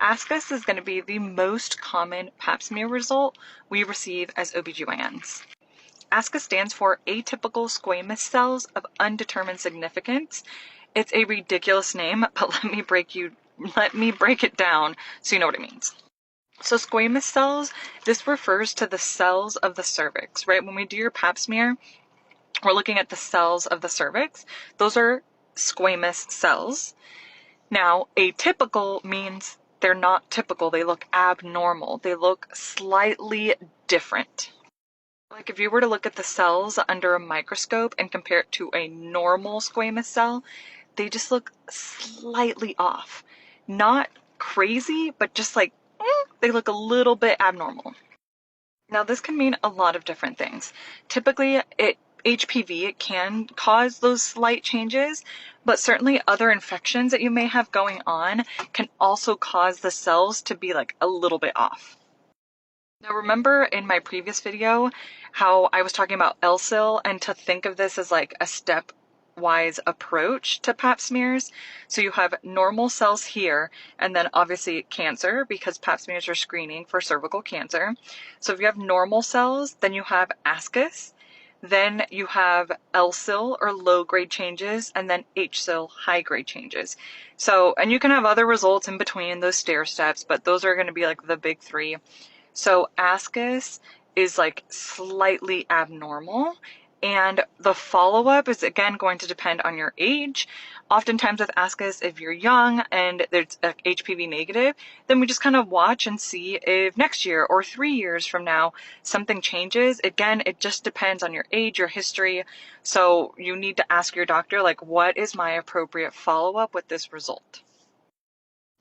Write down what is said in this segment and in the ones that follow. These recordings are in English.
ASCUS is going to be the most common pap smear result we receive as OBGYNs. ASCUS stands for atypical squamous cells of undetermined significance. It's a ridiculous name, but let me break it down so you know what it means. So squamous cells, this refers to the cells of the cervix, right? When we do your pap smear, we're looking at the cells of the cervix. Those are squamous cells. Now, atypical means they're not typical. They look abnormal. They look slightly different. Like if you were to look at the cells under a microscope and compare it to a normal squamous cell, they just look slightly off. Not crazy, but just like, they look a little bit abnormal. Now this can mean a lot of different things. Typically, HPV, it can cause those slight changes, but certainly other infections that you may have going on can also cause the cells to be like a little bit off. Now remember in my previous video how I was talking about LSIL and to think of this as like a stepwise approach to pap smears. So you have normal cells here and then obviously cancer because pap smears are screening for cervical cancer. So if you have normal cells, then you have ASCUS. Then you have LSIL or low grade changes and then HSIL high grade changes. So, and you can have other results in between those stair steps, but those are going to be like the big three. So ASCUS is like slightly abnormal and the follow-up is again going to depend on your age. Oftentimes with ASCUS, if you're young and there's HPV negative, then we just kind of watch and see if next year or 3 years from now something changes. Again, it just depends on your age, your history. So you need to ask your doctor, like, what is my appropriate follow-up with this result?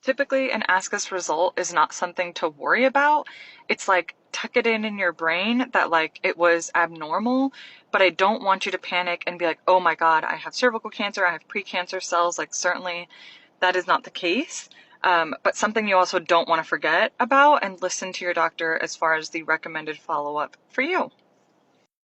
Typically, an ASCUS result is not something to worry about. It's like, tuck it in your brain that like it was abnormal, but I don't want you to panic and be like, oh my God, I have cervical cancer, I have precancer cells. Like certainly that is not the case. But something you also don't want to forget about and listen to your doctor as far as the recommended follow-up for you.